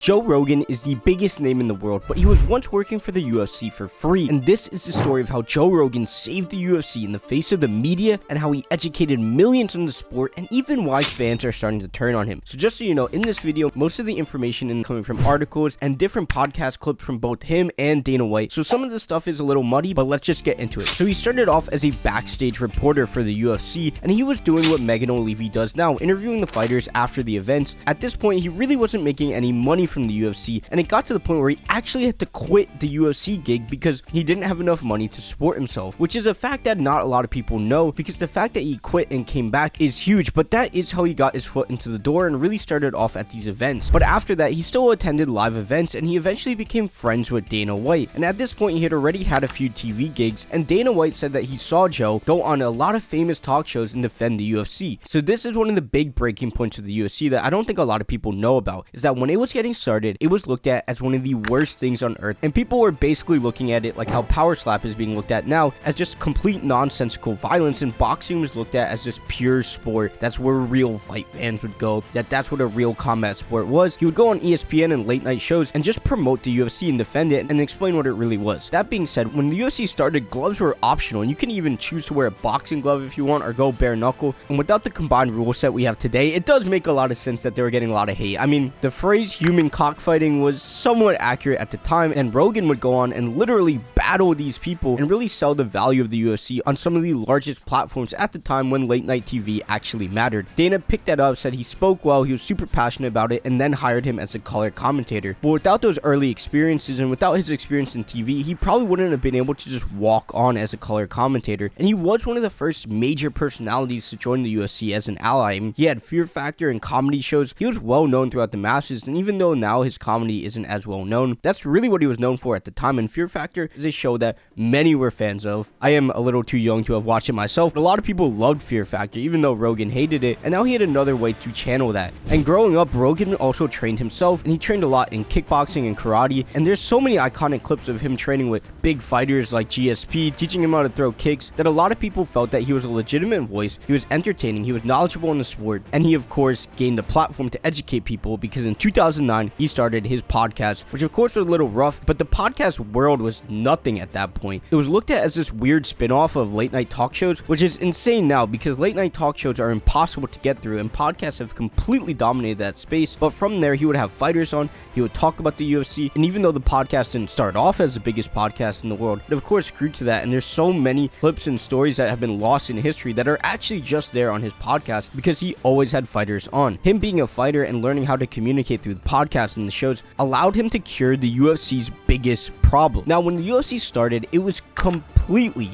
Joe Rogan is the biggest name in the world, but he was once working for the UFC for free. And this is the story of how Joe Rogan saved the UFC in the face of the media and how he educated millions in the sport and even why fans are starting to turn on him. So just so you know, in this video, most of the information is coming from articles and different podcast clips from both him and Dana White. So some of the stuff is a little muddy, but let's just get into it. So he started off as a backstage reporter for the UFC, and he was doing what Megan O'Leary does now, interviewing the fighters after the events. At this point, he really wasn't making any money from the UFC, and it got to the point where he actually had to quit the UFC gig because he didn't have enough money to support himself, which is a fact that not a lot of people know, because the fact that he quit and came back is huge, but that is how he got his foot into the door and really started off at these events. But after that, he still attended live events, and he eventually became friends with Dana White, and at this point he had already had a few TV gigs, and Dana White said that he saw Joe go on a lot of famous talk shows and defend the UFC. So this is one of the big breaking points of the UFC that I don't think a lot of people know about, is that when it was getting started, it was looked at as one of the worst things on earth, and people were basically looking at it like how power slap is being looked at now, as just complete nonsensical violence, and boxing was looked at as this pure sport. That's where real fight fans would go, that's what a real combat sport was. He would go on ESPN and late night shows and just promote the UFC and defend it and explain what it really was. That being said, when the UFC started, gloves were optional, and you can even choose to wear a boxing glove if you want or go bare knuckle, and without the combined rule set we have today, it does make a lot of sense that they were getting a lot of hate. I mean, the phrase human cockfighting was somewhat accurate at the time, and Rogan would go on and literally battle these people and really sell the value of the UFC on some of the largest platforms at the time when late night TV actually mattered. Dana picked that up, said he spoke well, he was super passionate about it, and then hired him as a color commentator. But without those early experiences and without his experience in TV, he probably wouldn't have been able to just walk on as a color commentator, and he was one of the first major personalities to join the UFC as an ally. I mean, he had Fear Factor and comedy shows. He was well known throughout the masses, and even though now his comedy isn't as well known, that's really what he was known for at the time. And Fear Factor is a show that many were fans of. I am a little too young to have watched it myself, but a lot of people loved Fear Factor, even though Rogan hated it, and now he had another way to channel that. And growing up, Rogan also trained himself, and he trained a lot in kickboxing and karate, and there's so many iconic clips of him training with big fighters like GSP, teaching him how to throw kicks, that a lot of people felt that he was a legitimate voice, he was entertaining, he was knowledgeable in the sport, and he of course gained a platform to educate people, because in 2009 he started his podcast, which of course was a little rough, but the podcast world was nothing at that point. It was looked at as this weird spin-off of late night talk shows, which is insane now because late night talk shows are impossible to get through, and podcasts have completely dominated that space. But from there, he would have fighters on, he would talk about the UFC, and even though the podcast didn't start off as the biggest podcast in the world, it of course grew to that, and there's so many clips and stories that have been lost in history that are actually just there on his podcast because he always had fighters on. Him being a fighter and learning how to communicate through the podcast and the shows allowed him to cure the UFC's biggest problem. Now, when the UFC started, it was completely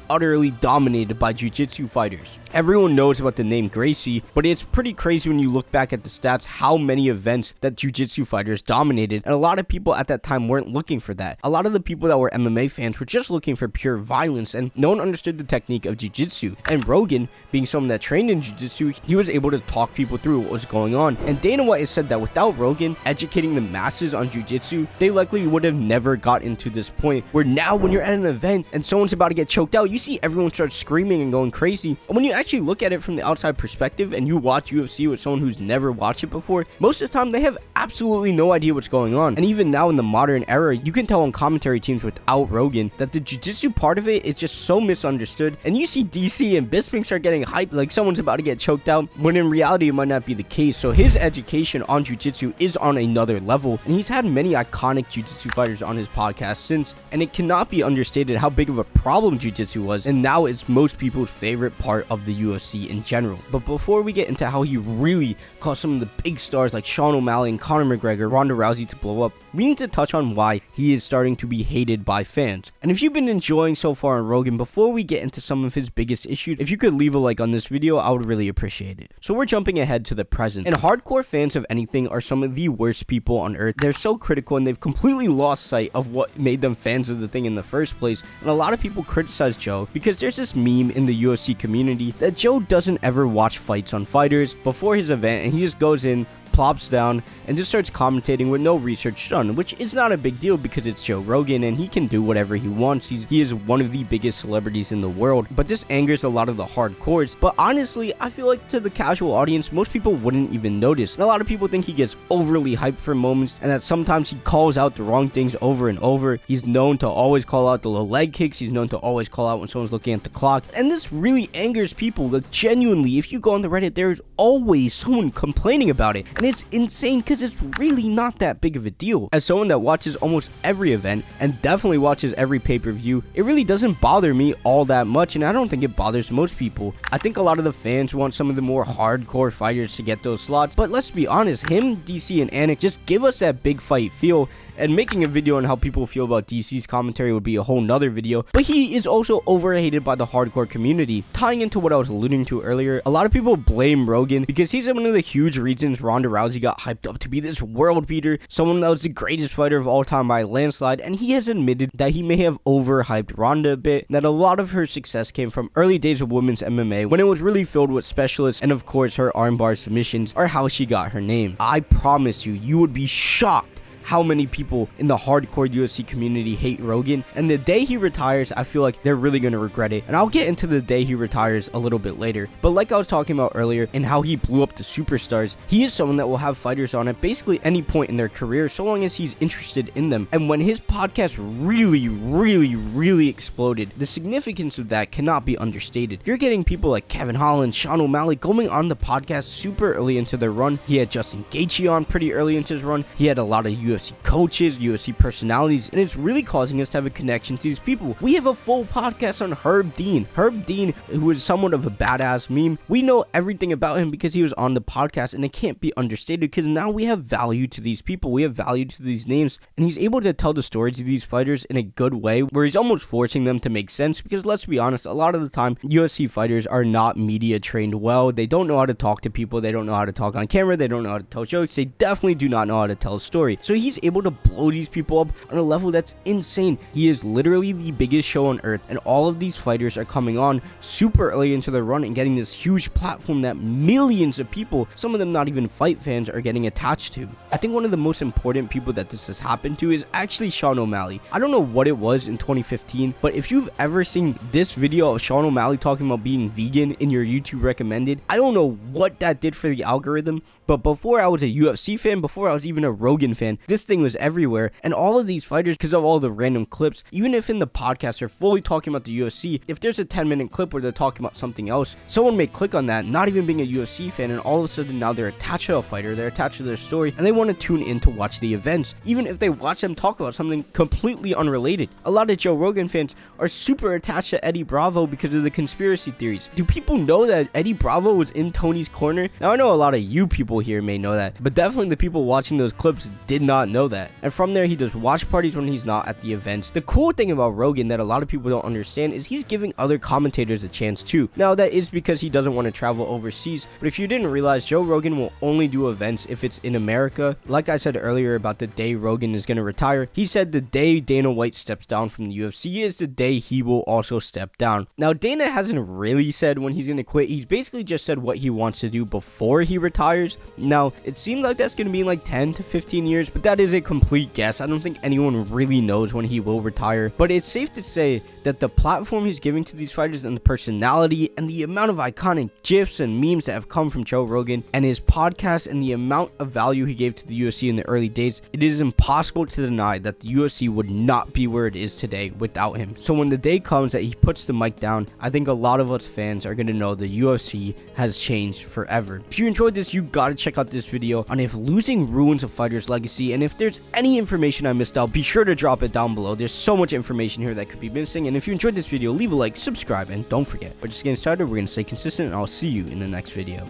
utterly dominated by jiu-jitsu fighters. Everyone knows about the name Gracie, but it's pretty crazy when you look back at the stats how many events that jiu-jitsu fighters dominated, and a lot of people at that time weren't looking for that. A lot of the people that were MMA fans were just looking for pure violence, and no one understood the technique of jiu-jitsu. And Rogan, being someone that trained in jiu-jitsu, he was able to talk people through what was going on. And Dana White has said that without Rogan educating the masses on jiu-jitsu, they likely would have never gotten to this point where now when you're at an event and someone's about to get choked out, you see everyone start screaming and going crazy. And when you actually look at it from the outside perspective and you watch UFC with someone who's never watched it before, most of the time they have absolutely no idea what's going on. And even now in the modern era, you can tell on commentary teams without Rogan that the jiu-jitsu part of it is just so misunderstood, and you see DC and Bisping start getting hyped like someone's about to get choked out, when in reality it might not be the case. So his education on jiu-jitsu is on another level, and he's had many iconic jiu-jitsu fighters on his podcast since, and it cannot be understated how big of a problem jiu-jitsu was, and now it's most people's favorite part of the UFC in general. But before we get into how he really caused some of the big stars like Sean O'Malley and Conor McGregor, Ronda Rousey to blow up, we need to touch on why he is starting to be hated by fans. And if you've been enjoying so far on Rogan, before we get into some of his biggest issues, if you could leave a like on this video, I would really appreciate it. So we're jumping ahead to the present, and hardcore fans of anything are some of the worst people on earth. They're so critical, and they've completely lost sight of what made them fans of the thing in the first place. And a lot of people criticize Joe because there's this meme in the UFC community that Joe doesn't ever watch fights on fighters before his event, and he just goes in, plops down and just starts commentating with no research done, which is not a big deal because it's Joe Rogan and he can do whatever he wants. He is one of the biggest celebrities in the world, but this angers a lot of the hardcores. But honestly, I feel like to the casual audience, most people wouldn't even notice. And a lot of people think he gets overly hyped for moments and that sometimes he calls out the wrong things over and over. He's known to always call out the low leg kicks. He's known to always call out when someone's looking at the clock. And this really angers people. Like, genuinely, if you go on the Reddit, there's always someone complaining about it. And it's insane because it's really not that big of a deal. As someone that watches almost every event and definitely watches every pay-per-view, it really doesn't bother me all that much, and I don't think it bothers most people. I think a lot of the fans want some of the more hardcore fighters to get those slots, but let's be honest, him, DC, and Anik just give us that big fight feel. And making a video on how people feel about DC's commentary would be a whole nother video, but he is also overhated by the hardcore community. Tying into what I was alluding to earlier, a lot of people blame Rogan because he's one of the huge reasons Ronda Rousey got hyped up to be this world beater, someone that was the greatest fighter of all time by a landslide, and he has admitted that he may have overhyped Ronda a bit, that a lot of her success came from early days of women's MMA when it was really filled with specialists, and of course her armbar submissions are how she got her name. I promise you, you would be shocked how many people in the hardcore UFC community hate Rogan, and the day he retires, I feel like they're really going to regret it, and I'll get into the day he retires a little bit later. But like I was talking about earlier and how he blew up the superstars, he is someone that will have fighters on at basically any point in their career so long as he's interested in them. And when his podcast really exploded, the significance of that cannot be understated. You're getting people like Kevin Holland, Sean O'Malley going on the podcast super early into their run. He had Justin Gaethje on pretty early into his run. He had a lot of UFC coaches, UFC personalities, and it's really causing us to have a connection to these people. We have a full podcast on Herb Dean. Herb Dean, who is somewhat of a badass meme, we know everything about him because he was on the podcast, and it can't be understated because now we have value to these people. We have value to these names, and he's able to tell the stories of these fighters in a good way where he's almost forcing them to make sense because let's be honest, a lot of the time UFC fighters are not media trained well. They don't know how to talk to people. They don't know how to talk on camera. They don't know how to tell jokes. They definitely do not know how to tell a story. So he's able to blow these people up on a level that's insane. He is literally the biggest show on earth, and all of these fighters are coming on super early into their run and getting this huge platform that millions of people, some of them not even fight fans, are getting attached to. I think one of the most important people that this has happened to is actually Sean O'Malley. I don't know what it was in 2015, but if you've ever seen this video of Sean O'Malley talking about being vegan in your YouTube recommended, I don't know what that did for the algorithm, but before I was a UFC fan, before I was even a Rogan fan, this thing was everywhere. And all of these fighters, because of all the random clips, even if in the podcast they're fully talking about the UFC, if there's a 10-minute clip where they're talking about something else, someone may click on that, not even being a UFC fan, and all of a sudden now they're attached to a fighter, they're attached to their story, and they want to tune in to watch the events, even if they watch them talk about something completely unrelated. A lot of Joe Rogan fans are super attached to Eddie Bravo because of the conspiracy theories. Do people know that Eddie Bravo was in Tony's corner? Now I know a lot of you people here may know that, but definitely the people watching those clips did not know that. And from there, he does watch parties when he's not at the events. The cool thing about Rogan that a lot of people don't understand is he's giving other commentators a chance too. Now that is because he doesn't want to travel overseas, but if you didn't realize, Joe Rogan will only do events if it's in America. Like I said earlier about the day Rogan is going to retire, he said the day Dana White steps down from the UFC is the day he will also step down. Now Dana hasn't really said when he's going to quit. He's basically just said what he wants to do before he retires. Now it seems like that's going to be in like 10 to 15 years, but that is a complete guess. I don't think anyone really knows when he will retire, but it's safe to say that the platform he's giving to these fighters and the personality and the amount of iconic GIFs and memes that have come from Joe Rogan and his podcast and the amount of value he gave to the UFC in the early days, it is impossible to deny that the UFC would not be where it is today without him. So when the day comes that he puts the mic down, I think a lot of us fans are going to know the UFC has changed forever. If you enjoyed this, you gotta check out this video on if losing ruins a fighter's legacy, and if there's any information I missed out, be sure to drop it down below. There's so much information here that could be missing, and if you enjoyed this video, leave a like, subscribe, and don't forget, we're just getting started. We're going to stay consistent, and I'll see you in the next video.